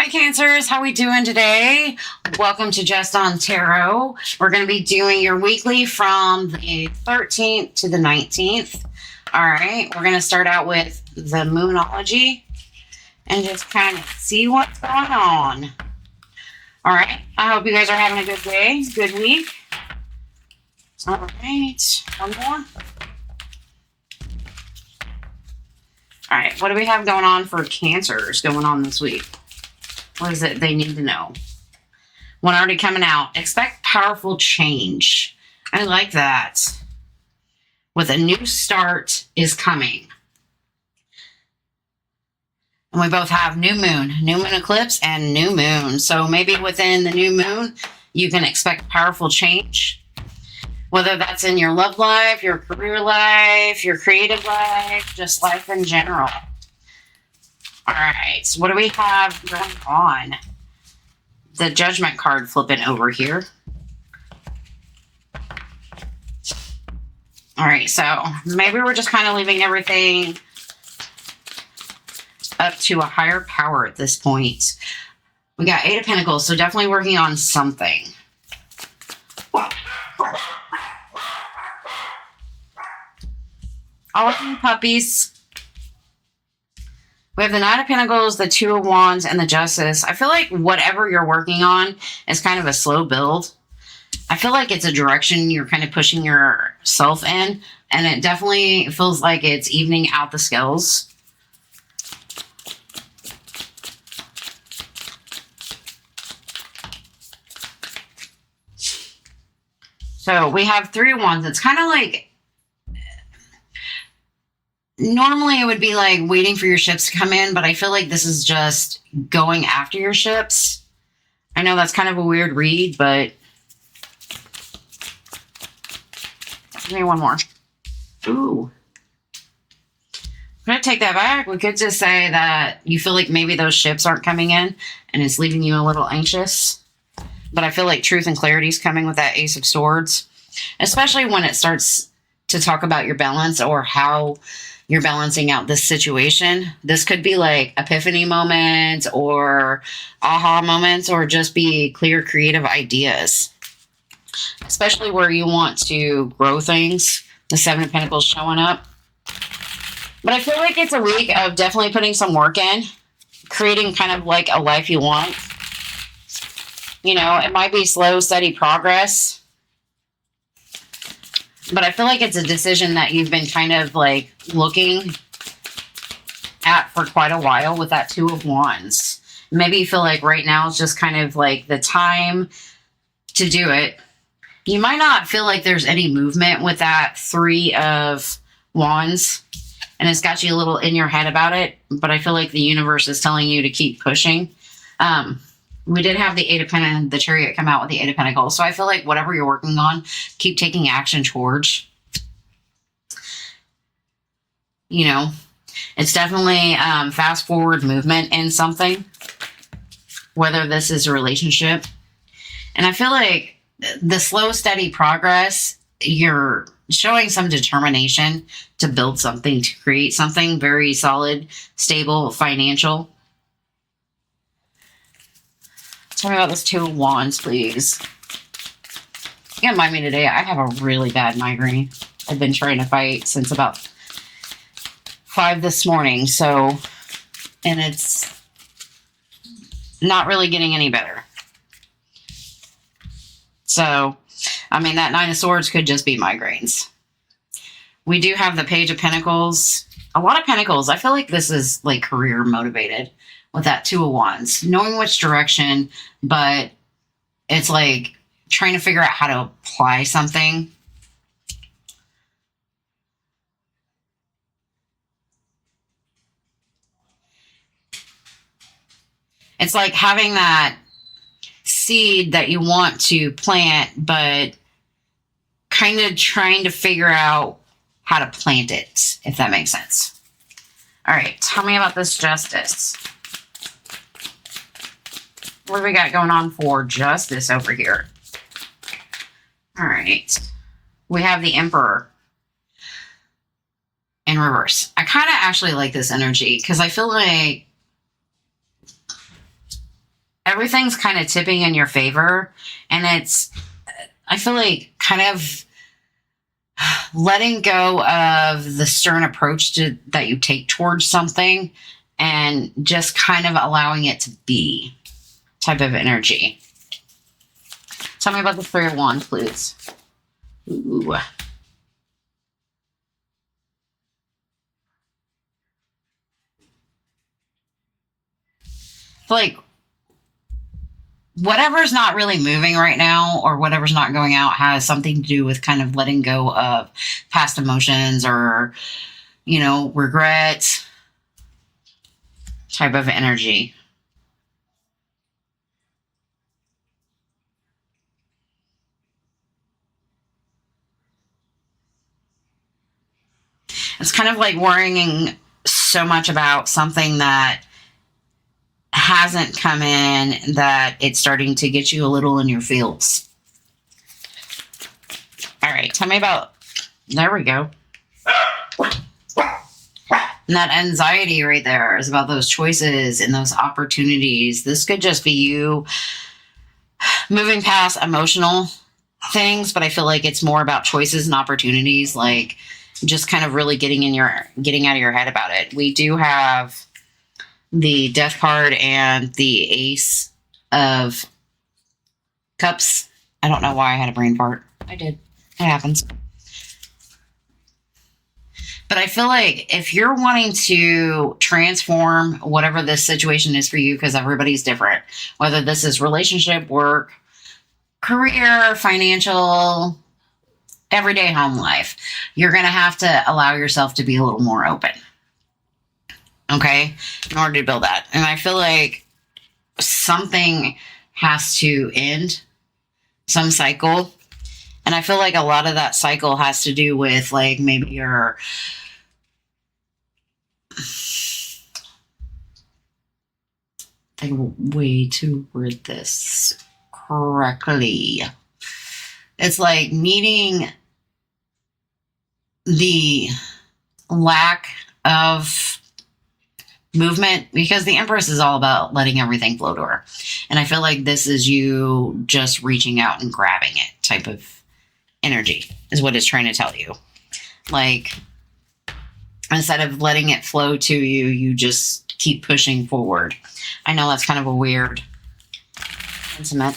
Hi, Cancers. How we doing today? Welcome to Just on Tarot. We're going to be doing your weekly from the 13th to the 19th. All right. We're going to start out with the Moonology and just kind of see what's going on. All right. I hope you guys are having a good day, good week. All right. One more. All right. What do we have going on for Cancers going on this week? What is it they need to know? One already coming out. Expect powerful change. I like that. With a new start is coming. And we both have new moon eclipse, and new moon. So maybe within the new moon, you can expect powerful change. Whether that's in your love life, your career life, your creative life, just life in general. All right, so what do we have going on? The Judgment card flipping over here. All right, so maybe we're just kind of leaving everything up to a higher power at this point. We got Eight of Pentacles, so definitely working on something. All of you puppies. We have the Knight of Pentacles, the Two of Wands, and the Justice. I feel like whatever you're working on is kind of a slow build. I feel like it's a direction you're kind of pushing yourself in, and it definitely feels like it's evening out the scales. So we have Three of Wands. It's kind of like, normally it would be like waiting for your ships to come in, but I feel like this is just going after your ships. I know that's kind of a weird read, but give me one more. Ooh. I'm going to take that back. We could just say that you feel like maybe those ships aren't coming in and it's leaving you a little anxious. But I feel like truth and clarity is coming with that Ace of Swords, especially when it starts to talk about your balance or how you're balancing out this situation. This could be like epiphany moments or aha moments, or just be clear creative ideas, especially where you want to grow things. The Seven of Pentacles showing up. But I feel like it's a week of definitely putting some work in, creating kind of like a life you want. You know, it might be slow, steady progress. But I feel like it's a decision that you've been kind of like looking at for quite a while with that Two of Wands. Maybe you feel like right now is just kind of like the time to do it. You might not feel like there's any movement with that Three of Wands, and it's got you a little in your head about it. But I feel like the universe is telling you to keep pushing. We did have the Eight of Pentacles, the Chariot come out with the Eight of Pentacles. So I feel like whatever you're working on, keep taking action towards. You know, it's definitely fast forward movement in something, whether this is a relationship. And I feel like the slow, steady progress, you're showing some determination to build something, to create something very solid, stable, financial. Tell me about this Two of Wands, please. You can remind me today, I have a really bad migraine. I've been trying to fight since about 5 this morning. So, and it's not really getting any better. So, I mean, that Nine of Swords could just be migraines. We do have the Page of Pentacles. A lot of Pentacles. I feel like this is like career motivated with that Two of Wands. Knowing which direction, but it's like trying to figure out how to apply something. It's like having that seed that you want to plant, but kind of trying to figure out how to plant it, if that makes sense. All right, tell me about this Justice. What do we got going on for Justice over here? All right. We have the Emperor in reverse. I kind of actually like this energy because I feel like everything's kind of tipping in your favor. And it's, I feel like, kind of letting go of the stern approach that you take towards something and just kind of allowing it to be type of energy. Tell me about the Three of Wands, please. Ooh. Like, whatever's not really moving right now or whatever's not going out has something to do with kind of letting go of past emotions or, regret type of energy. It's kind of like worrying so much about something that hasn't come in that it's starting to get you a little in your feels. All right, tell me about, there we go. And that anxiety right there is about those choices and those opportunities. This could just be you moving past emotional things, but I feel like it's more about choices and opportunities, like just kind of really getting out of your head about it. We do have the Death card and the Ace of Cups. I don't know why I had a brain fart. I did. It happens. But I feel like if you're wanting to transform whatever this situation is for you, because everybody's different, whether this is relationship, work, career, financial, everyday home life, you're going to have to allow yourself to be a little more open. Okay? In order to build that. And I feel like something has to end, some cycle. And I feel like a lot of that cycle has to do with like maybe your way to word this correctly. It's like meeting the lack of movement, because the Empress is all about letting everything flow to her. And I feel like this is you just reaching out and grabbing it type of energy is what it's trying to tell you. Like, instead of letting it flow to you, you just keep pushing forward. I know that's kind of a weird sentiment,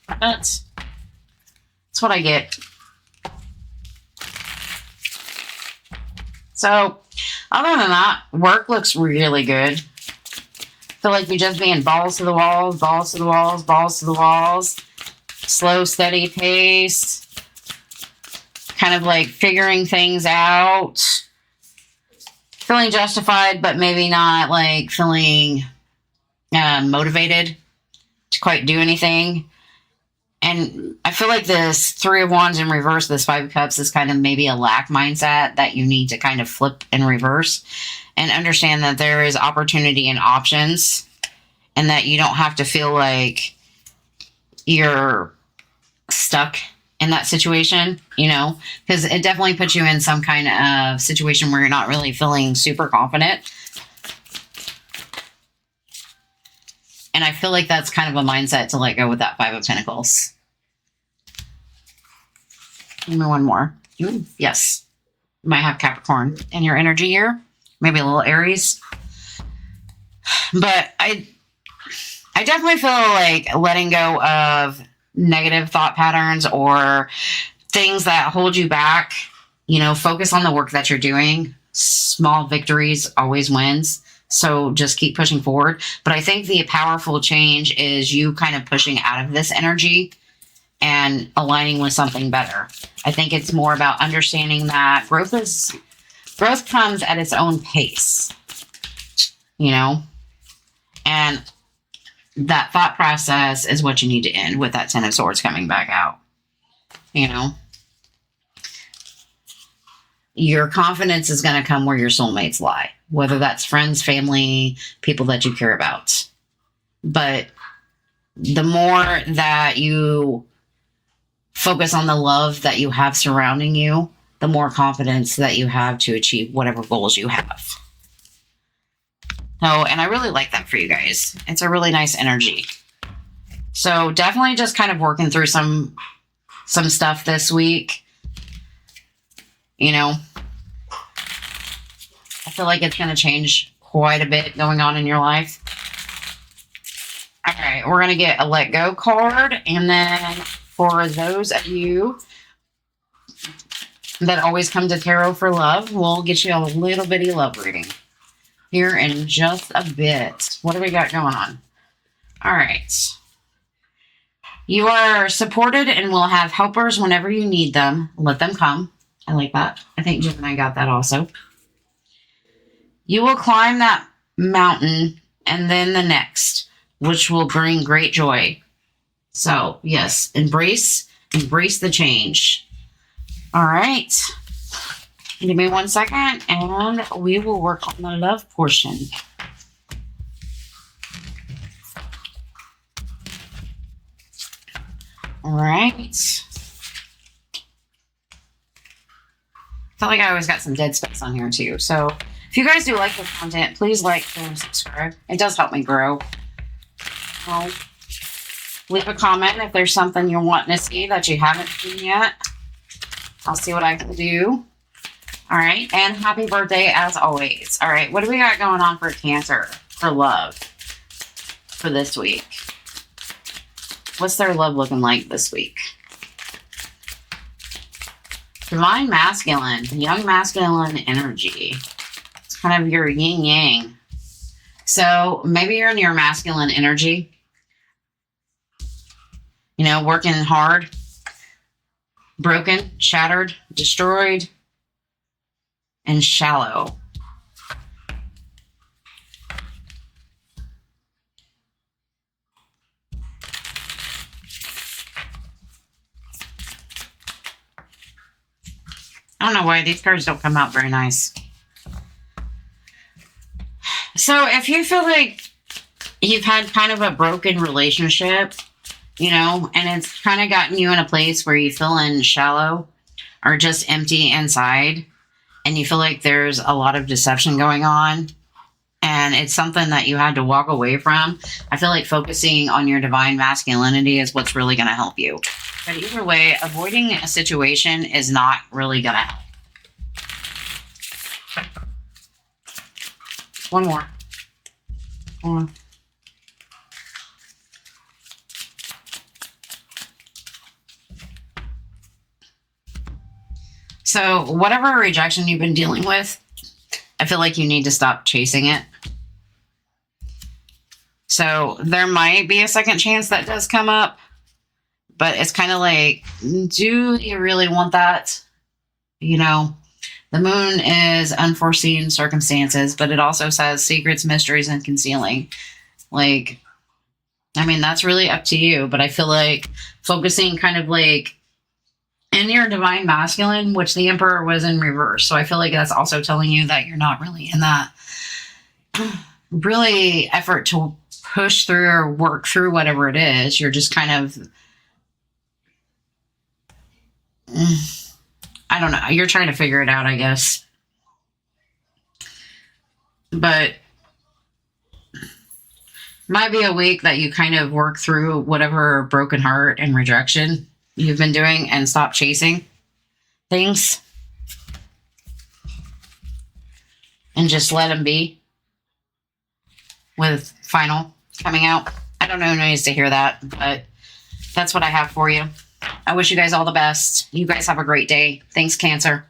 but that's what I get. So, other than that, work looks really good. I feel like you're just being balls to the walls, balls to the walls, balls to the walls. Slow, steady pace. Kind of like figuring things out. Feeling justified, but maybe not like feeling motivated to quite do anything. And I feel like this Three of Wands in reverse, this Five of Cups, is kind of maybe a lack mindset that you need to kind of flip and reverse and understand that there is opportunity and options and that you don't have to feel like you're stuck in that situation, because it definitely puts you in some kind of situation where you're not really feeling super confident. And I feel like that's kind of a mindset to let go with that Five of Pentacles. Give me one more. Ooh, yes. You might have Capricorn in your energy here. Maybe a little Aries. But I definitely feel like letting go of negative thought patterns or things that hold you back. Focus on the work that you're doing. Small victories always wins. So just keep pushing forward. But I think the powerful change is you kind of pushing out of this energy and aligning with something better. I think it's more about understanding that growth comes at its own pace, and that thought process is what you need to end with that Ten of Swords coming back out. Your confidence is going to come where your soulmates lie, whether that's friends, family, people that you care about. But the more that you focus on the love that you have surrounding you, the more confidence that you have to achieve whatever goals you have. So, and I really like that for you guys. It's a really nice energy. So definitely just kind of working through some stuff this week. You know, I feel like it's going to change quite a bit going on in your life. Okay, we're going to get a let go card. And then for those of you that always come to tarot for love, we'll get you a little bitty love reading here in just a bit. What do we got going on? All right. You are supported and will have helpers whenever you need them. Let them come. I like that. I think Gemini got that also. You will climb that mountain and then the next, which will bring great joy. So, yes, embrace the change. All right. Give me 1 second and we will work on the love portion. All right. I feel like I always got some dead space on here too. So if you guys do like this content, please like, share, and subscribe. It does help me grow. Leave a comment if there's something you're wanting to see that you haven't seen yet. I'll see what I can do. All right. And happy birthday as always. All right. What do we got going on for Cancer, for love, for this week? What's their love looking like this week? Divine masculine, young masculine energy. It's kind of your yin yang. So maybe you're in your masculine energy. You know, working hard, broken, shattered, destroyed, and shallow. I don't know why these cards don't come out very nice. So if you feel like you've had kind of a broken relationship, you know, and it's kind of gotten you in a place where you feel shallow or just empty inside, and you feel like there's a lot of deception going on, and it's something that you had to walk away from, I feel like focusing on your divine masculinity is what's really going to help you. But either way, avoiding a situation is not really going to help. One more. So whatever rejection you've been dealing with, I feel like you need to stop chasing it. So there might be a second chance that does come up, but it's kind of like, do you really want that? You know, the moon is unforeseen circumstances, but it also says secrets, mysteries, and concealing. Like, I mean, that's really up to you, but I feel like focusing kind of like in your divine masculine, which the Emperor was in reverse. So I feel like that's also telling you that you're not really in that really effort to push through or work through whatever it is. You're just kind of, I don't know. You're trying to figure it out, I guess. But might be a week that you kind of work through whatever broken heart and rejection you've been doing and stop chasing things and just let them be, with final coming out. I don't know who needs to hear that, but that's what I have for you. I wish you guys all the best. You guys have a great day. Thanks, Cancer.